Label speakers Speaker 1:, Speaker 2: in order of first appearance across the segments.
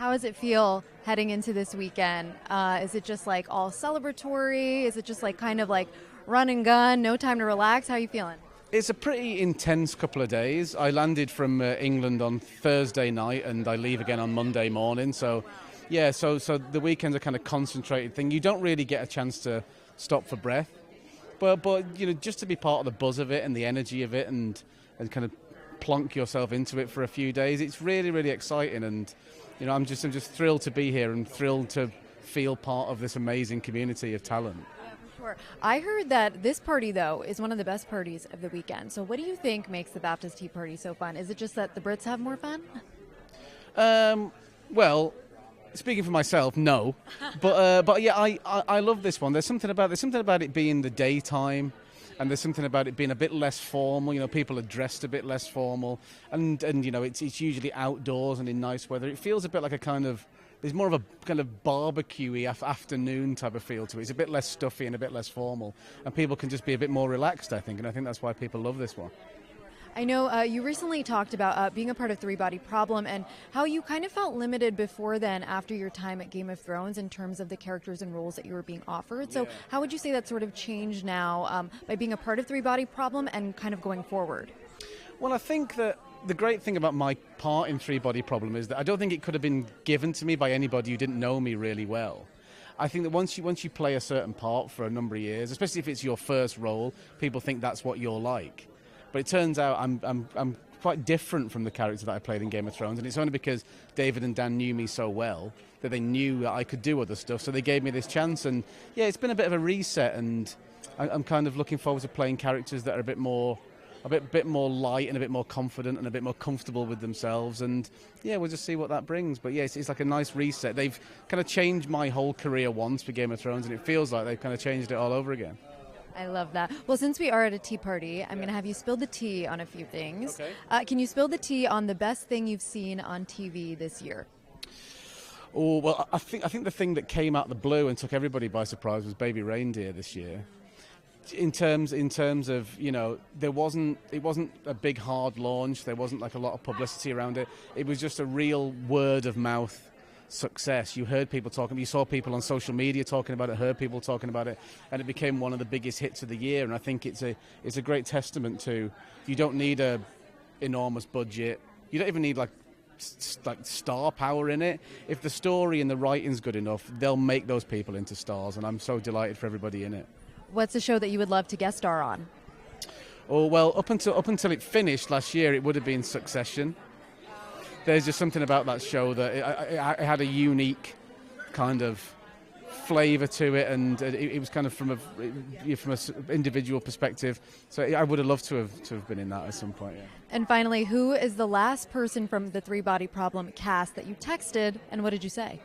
Speaker 1: How does it feel heading into this weekend? Is it just like all celebratory? Is it just like kind of like run and gun, no time to relax? How are you feeling?
Speaker 2: It's a pretty intense couple of days. I landed from England on Thursday night and I leave again on Monday morning. So, yeah, so the weekend's a kind of concentrated thing. You don't really get a chance to stop for breath. But you know, just to be part of the buzz of it and the energy of it and kind of plonk yourself into it for a few days, it's really, really exciting. And, you know, I'm just thrilled to be here and thrilled to feel part of this amazing community of talent.
Speaker 1: Sure. I heard that this party, though, is one of the best parties of the weekend. So what do you think makes the BAFTA Tea Party so fun? Is it just that the Brits have more fun?
Speaker 2: Well, speaking for myself, no. But yeah, I love this one. There's something about it being the daytime, and there's something about it being a bit less formal. You know, people are dressed a bit less formal, and you know, it's usually outdoors and in nice weather. It feels a bit like there's more of a kind of barbecue-y afternoon type of feel to it. It's a bit less stuffy and a bit less formal, and people can just be a bit more relaxed, I think, and I think that's why people love this one.
Speaker 1: I know you recently talked about being a part of Three Body Problem and how you kind of felt limited before then after your time at Game of Thrones in terms of the characters and roles that you were being offered. So how would you say that sort of changed now by being a part of Three Body Problem and kind of going forward?
Speaker 2: Well, I think that the great thing about my part in Three Body Problem is that I don't think it could have been given to me by anybody who didn't know me really well. I think that once you play a certain part for a number of years, especially if it's your first role, people think that's what you're like. But it turns out I'm quite different from the character that I played in Game of Thrones, and it's only because David and Dan knew me so well that they knew that I could do other stuff, so they gave me this chance. And yeah, it's been a bit of a reset, and I'm kind of looking forward to playing characters that are a bit more light and a bit more confident and a bit more comfortable with themselves. And yeah, we'll just see what that brings. But yeah, it's like a nice reset. They've kind of changed my whole career once for Game of Thrones, and it feels like they've kind of changed it all over again.
Speaker 1: I love that. Well, since we are at a tea party, I'm going to have you spill the tea on a few things.
Speaker 2: Okay.
Speaker 1: Can you spill the tea on the best thing you've seen on TV this year?
Speaker 2: Oh, well, I think the thing that came out the blue and took everybody by surprise was Baby Reindeer this year. In terms of, you know, it wasn't a big hard launch. There wasn't like a lot of publicity around it. It was just a real word of mouth success. You heard people talking, you saw people on social media talking about it, heard people talking about it, and it became one of the biggest hits of the year. And I think it's a great testament to, you don't need a enormous budget. You don't even need like star power in it. If the story and the writing's good enough, they'll make those people into stars, and I'm so delighted for everybody in it.
Speaker 1: What's a show that you would love to guest star on?
Speaker 2: Oh, well, up until it finished last year, it would have been Succession. There's just something about that show that it had a unique kind of flavour to it, and it was kind of from an individual perspective. So I would have loved to have been in that at some point. Yeah.
Speaker 1: And finally, who is the last person from the Three Body Problem cast that you texted, and what did you say?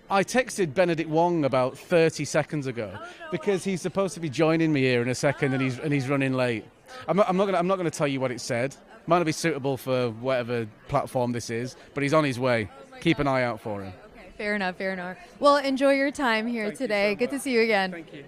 Speaker 2: I texted Benedict Wong about 30 seconds ago because he's supposed to be joining me here in a second, and he's running late. I'm not going to tell you what it said. Might not be suitable for whatever platform this is, but he's on his way. Keep an eye out for him.
Speaker 1: Okay, fair enough. Well, enjoy your time here today. Good to see you again.
Speaker 2: Thank you.